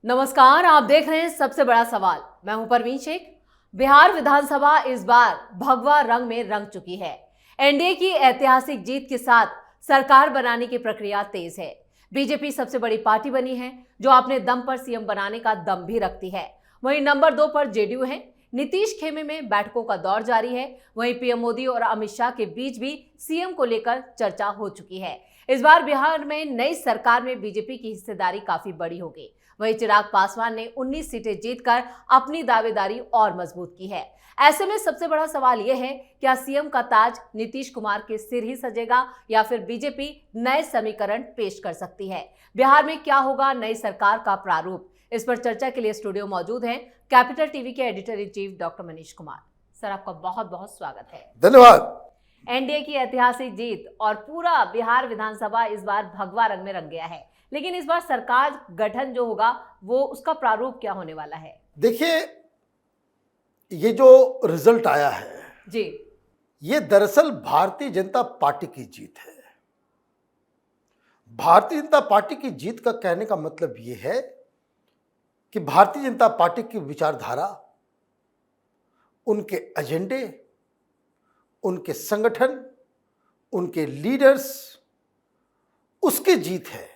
नमस्कार, आप देख रहे हैं सबसे बड़ा सवाल। मैं हूं परवीन शेख। बिहार विधानसभा इस बार भगवा रंग में रंग चुकी है। एनडीए की ऐतिहासिक जीत के साथ सरकार बनाने की प्रक्रिया तेज है। बीजेपी सबसे बड़ी पार्टी बनी है जो अपने दम पर सीएम बनाने का दम भी रखती है। वहीं नंबर 2 पर जेडीयू है। नीतीश खेमे में बैठकों का दौर जारी है। वहीं पीएम मोदी और अमित शाह के बीच भी सीएम को लेकर चर्चा हो चुकी है। इस बार बिहार में नई सरकार में बीजेपी की हिस्सेदारी काफी बड़ी होगी। वहीं चिराग पासवान ने 19 सीटें जीतकर अपनी दावेदारी और मजबूत की है। ऐसे में सबसे बड़ा सवाल यह है, क्या सीएम का ताज नीतीश कुमार के सिर ही सजेगा या फिर बीजेपी नए समीकरण पेश कर सकती है? बिहार में क्या होगा नई सरकार का प्रारूप? इस पर चर्चा के लिए स्टूडियो मौजूद हैं कैपिटल टीवी के editor in chief doctor Manish Kumar. Sir, आपका बहुत बहुत स्वागत है। धन्यवाद। एनडीए की ऐतिहासिक जीत और पूरा बिहार विधानसभा इस बार भगवा रंग में रंग गया है, लेकिन इस बार सरकार गठन जो होगा वो उसका प्रारूप क्या होने वाला है? देखिए, ये जो रिजल्ट आया है जी, ये दरअसल भारतीय जनता पार्टी की जीत है। भारतीय जनता पार्टी की जीत का कहने का मतलब ये है कि भारतीय जनता पार्टी की विचारधारा, उनके एजेंडे, उनके संगठन, उनके लीडर्स, उसकी जीत है।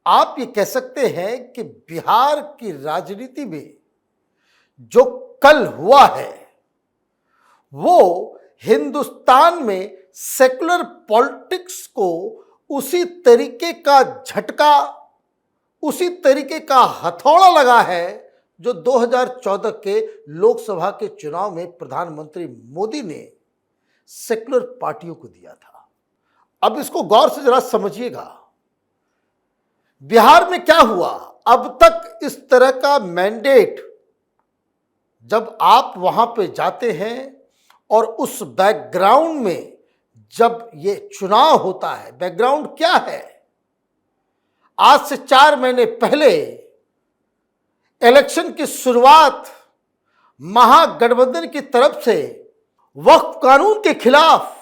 आप ये कह सकते हैं कि बिहार की राजनीति में जो कल हुआ है वो हिंदुस्तान में सेकुलर पॉलिटिक्स को उसी तरीके का झटका, उसी तरीके का हथौड़ा लगा है जो 2014 के लोकसभा के चुनाव में प्रधानमंत्री मोदी ने सेकुलर पार्टियों को दिया था। अब इसको गौर से जरा समझिएगा। बिहार में क्या हुआ? अब तक इस तरह का मैंडेट जब आप वहां पे जाते हैं और उस बैकग्राउंड में जब ये चुनाव होता है, बैकग्राउंड क्या है? आज से 4 महीने पहले इलेक्शन की शुरुआत महागठबंधन की तरफ से वक्फ कानून के खिलाफ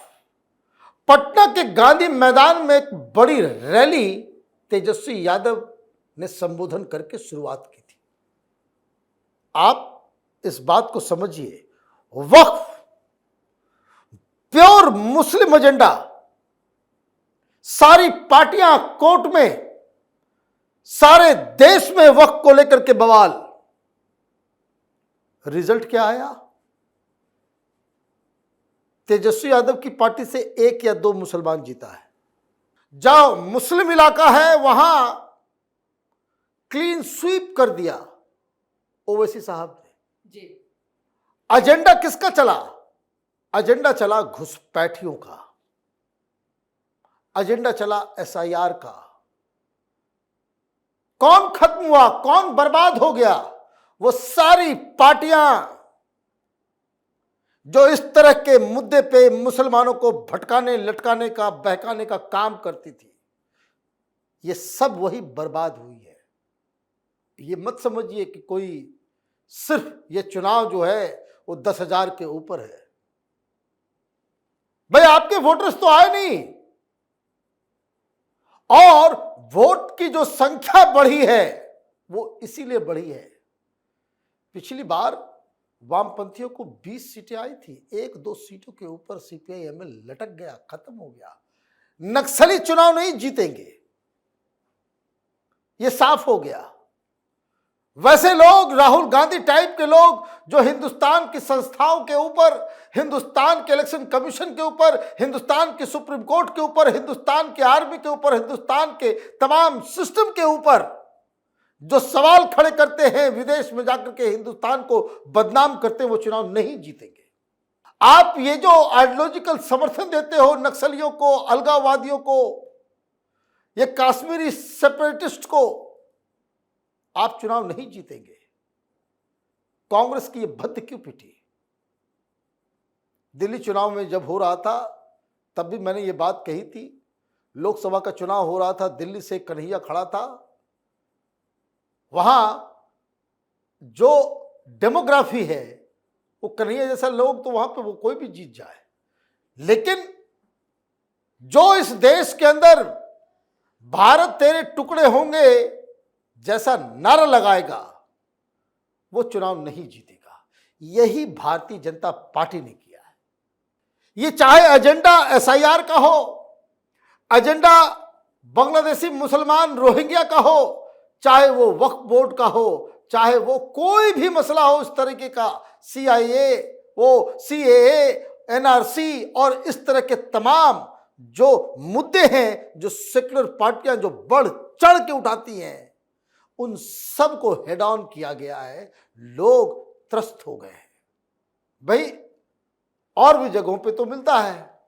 पटना के गांधी मैदान में एक बड़ी रैली तेजस्वी यादव ने संबोधन करके शुरुआत की थी। आप इस बात को समझिए, वक्फ प्योर मुस्लिम एजेंडा, सारी पार्टियां कोर्ट में, सारे देश में वक्फ को लेकर के बवाल। रिजल्ट क्या आया? तेजस्वी यादव की पार्टी से 1 या 2 मुसलमान जीता है। जहां मुस्लिम इलाका है वहां क्लीन स्वीप कर दिया ओवैसी साहब ने। जी, एजेंडा किसका चला? एजेंडा चला घुसपैठियों का, एजेंडा चला एसआईआर का। कौन खत्म हुआ, कौन बर्बाद हो गया? वो सारी पार्टियां जो इस तरह के मुद्दे पे मुसलमानों को भटकाने, लटकाने का, बहकाने का काम करती थी, ये सब वही बर्बाद हुई है। ये मत समझिए कि कोई सिर्फ ये चुनाव जो है वो 10,000 के ऊपर है। भाई, आपके वोटर्स तो आए नहीं, और वोट की जो संख्या बढ़ी है वो इसीलिए बढ़ी है। पिछली बार वामपंथियों को 20 सीटें आई थी, 1-2 सीटों के ऊपर सीपीआई-एमएल लटक गया, खत्म हो गया। नक्सली चुनाव नहीं जीतेंगे, ये साफ हो गया। वैसे लोग, राहुल गांधी टाइप के लोग जो हिंदुस्तान की संस्थाओं के ऊपर, हिंदुस्तान के इलेक्शन कमीशन के ऊपर, हिंदुस्तान के सुप्रीम कोर्ट के ऊपर, हिंदुस्तान के आर्मी के ऊपर, हिंदुस्तान के तमाम सिस्टम के ऊपर जो सवाल खड़े करते हैं, विदेश में जाकर के हिंदुस्तान को बदनाम करते हैं, वो चुनाव नहीं जीतेंगे। आप ये जो आइडियोलॉजिकल समर्थन देते हो नक्सलियों को, अलगाववादियों को, ये कश्मीरी सेपरेटिस्ट को, आप चुनाव नहीं जीतेंगे। कांग्रेस की ये भद्द क्यों पिटी? दिल्ली चुनाव में जब हो रहा था तब भी मैंने ये बात कही थी। लोकसभा का चुनाव हो रहा था, दिल्ली से कन्हैया खड़ा था, वहां जो डेमोग्राफी है वो कन्हैया जैसा लोग तो वहां पे वो कोई भी जीत जाए, लेकिन जो इस देश के अंदर भारत तेरे टुकड़े होंगे जैसा नारा लगाएगा वो चुनाव नहीं जीतेगा। यही भारतीय जनता पार्टी ने किया है। ये चाहे एजेंडा एसआईआर का हो, एजेंडा बांग्लादेशी मुसलमान रोहिंग्या का हो, चाहे वो वक्फ बोर्ड का हो, चाहे वो कोई भी मसला हो इस तरीके का, सीआईए, वो सीएए, एनआरसी और इस तरह के तमाम जो मुद्दे हैं जो सेक्युलर पार्टियां जो बढ़ चढ़ के उठाती हैं, उन सब को हेड ऑन किया गया है। लोग त्रस्त हो गए हैं। भाई और भी जगहों पे तो मिलता है,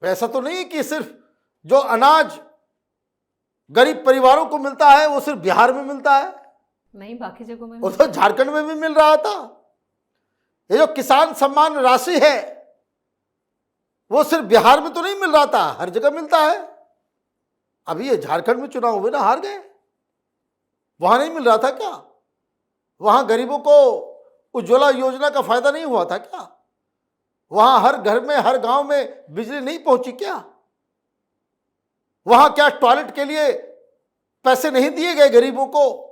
वैसा तो नहीं कि सिर्फ जो अनाज गरीब परिवारों को मिलता है वो सिर्फ बिहार में मिलता है, नहीं बाकी जगहों में वो तो झारखंड में भी मिल रहा था। ये जो किसान सम्मान राशि है वो सिर्फ बिहार में तो नहीं मिल रहा था, हर जगह मिलता है। अभी ये झारखंड में चुनाव हुए ना, हार गए, वहां नहीं मिल रहा था क्या? वहां गरीबों को उज्ज्वला योजना का फायदा नहीं हुआ था क्या? वहां हर घर में हर गांव में बिजली नहीं पहुंची क्या? वहां क्या टॉयलेट के लिए पैसे नहीं दिए गए गरीबों को?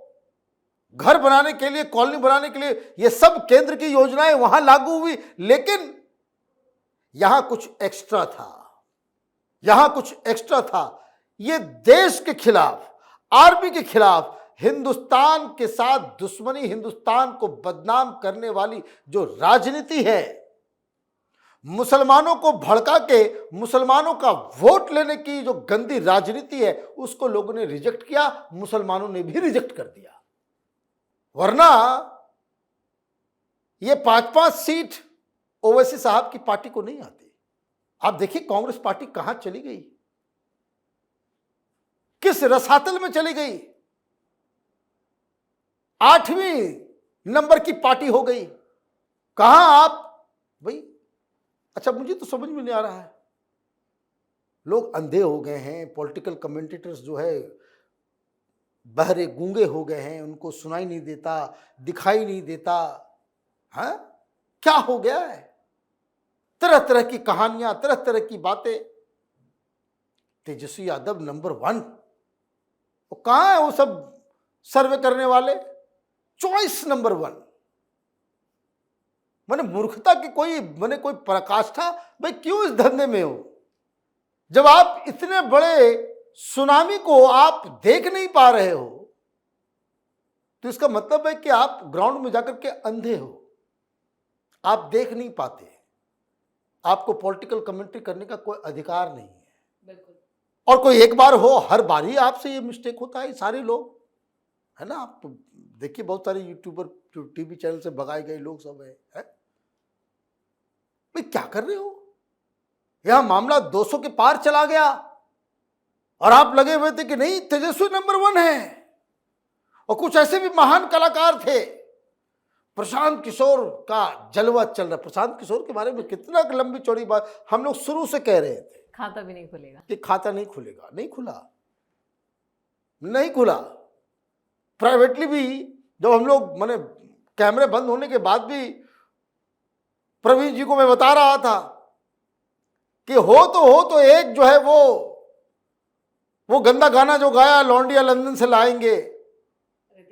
घर बनाने के लिए, कॉलोनी बनाने के लिए, ये सब केंद्र की योजनाएं वहां लागू हुई, लेकिन यहां कुछ एक्स्ट्रा था, यहां कुछ एक्स्ट्रा था। ये देश के खिलाफ, आर्मी के खिलाफ, हिंदुस्तान के साथ दुश्मनी, हिंदुस्तान को बदनाम करने वाली जो राजनीति है, मुसलमानों को भड़का के मुसलमानों का वोट लेने की जो गंदी राजनीति है, उसको लोगों ने रिजेक्ट किया, मुसलमानों ने भी रिजेक्ट कर दिया। वरना ये 5-5 सीट ओवैसी साहब की पार्टी को नहीं आती। आप देखिए कांग्रेस पार्टी कहां चली गई, किस रसातल में चली गई, 8वीं नंबर की पार्टी हो गई। कहां आप भाई? अच्छा, मुझे तो समझ में नहीं आ रहा है, लोग अंधे हो गए हैं, पॉलिटिकल कमेंटेटर्स जो है बहरे गूंगे हो गए हैं, उनको सुनाई नहीं देता, दिखाई नहीं देता। हाँ, क्या हो गया है? तरह तरह की कहानियां, तरह तरह की बातें। तेजस्वी यादव नंबर 1, वो कहां है? वो सब सर्वे करने वाले, चॉइस नंबर 1। मैंने मूर्खता की कोई पराकाष्ठा। भाई क्यों इस धंधे में हो? जब आप इतने बड़े सुनामी को आप देख नहीं पा रहे हो, तो इसका मतलब है कि आप ग्राउंड में जाकर के अंधे हो, आप देख नहीं पाते, आपको पॉलिटिकल कमेंट्री करने का कोई अधिकार नहीं है। बिल्कुल। और कोई एक बार हो, हर बार ही आपसे ये मिस्टेक होता है। सारे लोग है ना, आप देखिए बहुत सारे यूट्यूबर जो टीवी चैनल से भगाए गए लोग सब है? भाई क्या कर रहे हो? यहां मामला 200 के पार चला गया और आप लगे हुए थे कि नहीं तेजस्वी नंबर 1 है। और कुछ ऐसे भी महान कलाकार थे, प्रशांत किशोर का जलवा चल रहा। प्रशांत किशोर के बारे में कितना लंबी चौड़ी बात हम लोग शुरू से कह रहे थे, खाता भी नहीं खुलेगा, कि खाता नहीं खुलेगा। नहीं खुला, नहीं खुला। प्राइवेटली भी जब हम लोग मैंने कैमरे बंद होने के बाद भी प्रवीण जी को मैं बता रहा था कि हो तो एक जो है वो गंदा गाना जो गाया, लौंडिया लंदन से लाएंगे,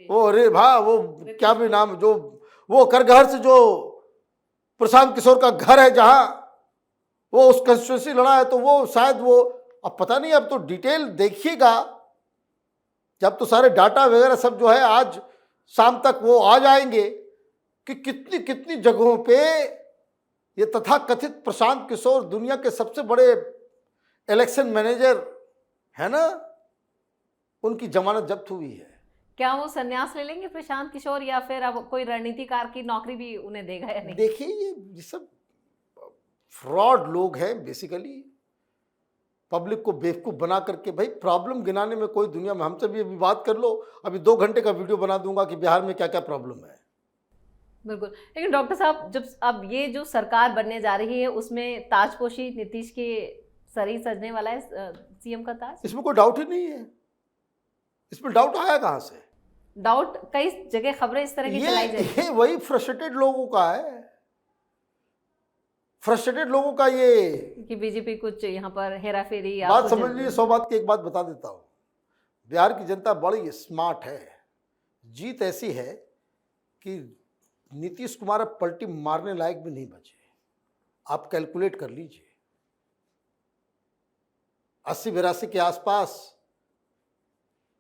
वो अरे भा वो क्या भी नाम, जो वो करगहर से जो प्रशांत किशोर का घर है जहां वो उस कंस्टिट्यूंसी लड़ा है, तो वो शायद वो, अब पता नहीं, अब तो डिटेल देखिएगा, जब तो सारे डाटा वगैरह सब जो है आज शाम तक वो आ जाएंगे कि कितनी कितनी जगहों पे ये तथाकथित प्रशांत किशोर, दुनिया के सबसे बड़े इलेक्शन मैनेजर है ना, उनकी जमानत जब्त हुई है। क्या वो संन्यास ले लेंगे प्रशांत किशोर, या फिर अब कोई रणनीतिकार की नौकरी भी उन्हें देगा या नहीं? देखिए ये सब फ्रॉड लोग हैं बेसिकली, पब्लिक को बेवकूफ बना करके। भाई प्रॉब्लम गिनाने में कोई दुनिया में, हमसे भी अभी बात कर लो, अभी 2 घंटे का वीडियो बना दूंगा कि बिहार में क्या क्या प्रॉब्लम है। बिल्कुल। लेकिन डॉक्टर साहब, जब अब ये जो सरकार बनने जा रही है उसमें ताजपोशी नीतीश के सर ही सजने वाला है, सीएम का ताज, इसमें कोई डाउट ही नहीं है। इसमें डाउट आया कहां से? डाउट कई जगह खबरें इस तरह की चलाई जा रही है। ये वही फ्रस्ट्रेटेड लोगों का है, फ्रस्ट्रेटेड लोगों का ये कि बीजेपी कुछ यहाँ पर हेरा फेरी। बात समझ लीजिए। 100 बात की एक बात बता देता हूं, बिहार की जनता बड़ी स्मार्ट है। जीत ऐसी है कि नीतीश कुमार अब पलटी मारने लायक भी नहीं बचे। आप कैलकुलेट कर लीजिए, 80-82 के आसपास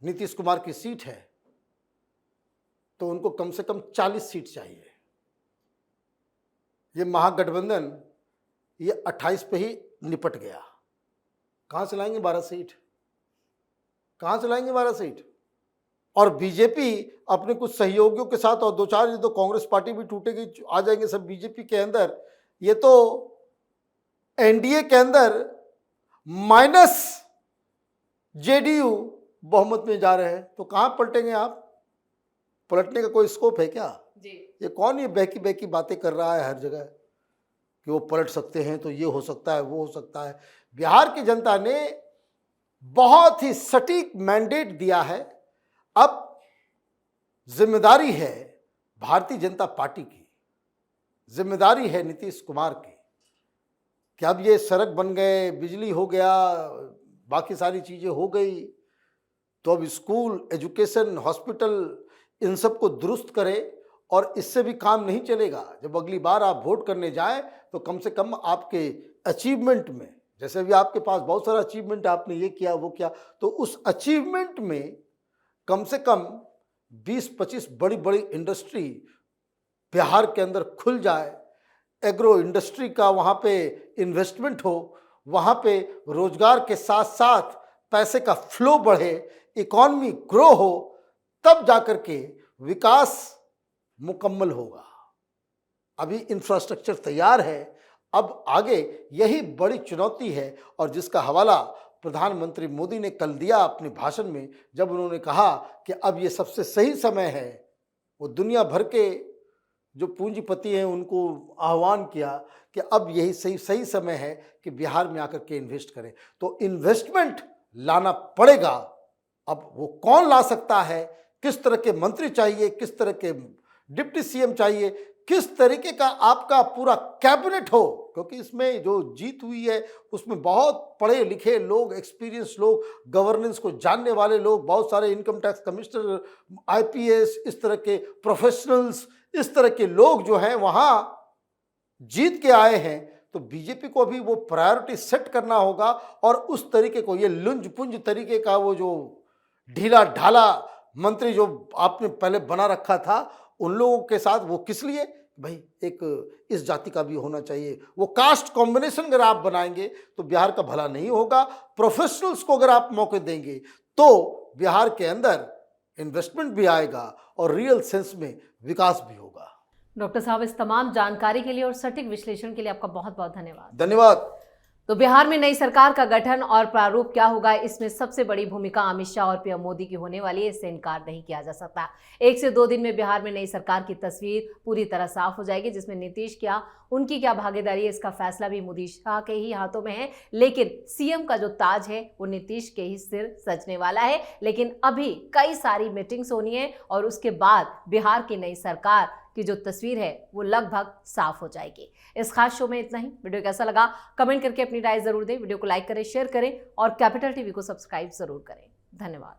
नीतीश कुमार की सीट है, तो उनको कम से कम 40 सीट चाहिए। ये महागठबंधन ये 28 पे ही निपट गया। कहाँ से लाएंगे 12 सीट? कहाँ से लाएंगे 12 सीट? और बीजेपी अपने कुछ सहयोगियों के साथ और 2-4 ये तो कांग्रेस पार्टी भी टूटेगी, आ जाएंगे सब बीजेपी के अंदर। ये तो एनडीए के अंदर माइनस जेडीयू बहुमत में जा रहे हैं, तो कहाँ पलटेंगे आप? पलटने का कोई स्कोप है क्या? जी। ये कौन ये बहकी बहकी बातें कर रहा है हर जगह कि वो पलट सकते हैं, तो ये हो सकता है, वो हो सकता है। बिहार की जनता ने बहुत ही सटीक मैंडेट दिया है। अब जिम्मेदारी है भारतीय जनता पार्टी की, जिम्मेदारी है नीतीश कुमार की कि अब ये सड़क बन गए, बिजली हो गया, बाकी सारी चीज़ें हो गई, तो अब स्कूल, एजुकेशन, हॉस्पिटल, इन सब को दुरुस्त करें। और इससे भी काम नहीं चलेगा। जब अगली बार आप वोट करने जाएं तो कम से कम आपके अचीवमेंट में, जैसे भी आपके पास बहुत सारा अचीवमेंट, आपने ये किया वो किया, तो उस अचीवमेंट में कम से कम 20-25 बड़ी बड़ी इंडस्ट्री बिहार के अंदर खुल जाए, एग्रो इंडस्ट्री का वहाँ पे इन्वेस्टमेंट हो, वहाँ पे रोजगार के साथ साथ पैसे का फ्लो बढ़े, इकॉनमी ग्रो हो, तब जाकर के विकास मुकम्मल होगा। अभी इंफ्रास्ट्रक्चर तैयार है, अब आगे यही बड़ी चुनौती है। और जिसका हवाला प्रधानमंत्री मोदी ने कल दिया अपने भाषण में, जब उन्होंने कहा कि अब ये सबसे सही समय है। वो दुनिया भर के जो पूंजीपति हैं उनको आह्वान किया कि अब यही सही समय है कि बिहार में आकर के इन्वेस्ट करें। तो इन्वेस्टमेंट लाना पड़ेगा। अब वो कौन ला सकता है, किस तरह के मंत्री चाहिए, किस तरह के डिप्टी सीएम चाहिए, किस तरीके का आपका पूरा कैबिनेट हो, क्योंकि इसमें जो जीत हुई है उसमें बहुत पढ़े लिखे लोग, एक्सपीरियंस लोग, गवर्नेंस को जानने वाले लोग, बहुत सारे इनकम टैक्स कमिश्नर, आईपीएस, इस तरह के प्रोफेशनल्स, इस तरह के लोग जो हैं वहाँ जीत के आए हैं। तो बीजेपी को भी वो प्रायोरिटी सेट करना होगा और उस तरीके को, ये लुंज पुंज तरीके का वो जो ढीला ढाला मंत्री जो आपने पहले बना रखा था, उन लोगों के साथ वो किस लिए भाई, एक इस जाति का भी होना चाहिए। वो कास्ट कॉम्बिनेशन अगर आप बनाएंगे तो बिहार का भला नहीं होगा। प्रोफेशनल्स को अगर आप मौके देंगे तो बिहार के अंदर इन्वेस्टमेंट भी आएगा और रियल सेंस में विकास भी होगा। डॉक्टर साहब, इस तमाम जानकारी के लिए और सटीक विश्लेषण के लिए आपका बहुत बहुत धन्यवाद। धन्यवाद। तो बिहार में नई सरकार का गठन और प्रारूप क्या होगा, इसमें सबसे बड़ी भूमिका अमित शाह और पीएम मोदी की होने वाली है, इससे इनकार नहीं किया जा सकता। 1 से 2 दिन में बिहार में नई सरकार की तस्वीर पूरी तरह साफ हो जाएगी, जिसमें नीतीश क्या, उनकी क्या भागीदारी है, इसका फैसला भी मोदी शाह के ही हाथों में है। लेकिन सीएम का जो ताज है वो नीतीश के ही सिर सजने वाला है। लेकिन अभी कई सारी मीटिंग्स होनी है और उसके बाद बिहार की नई सरकार की जो तस्वीर है वो लगभग साफ हो जाएगी। इस खास शो में इतना ही। वीडियो कैसा लगा कमेंट करके अपनी राय जरूर दें। वीडियो को लाइक करें, शेयर करें और कैपिटल टीवी को सब्सक्राइब जरूर करें। धन्यवाद।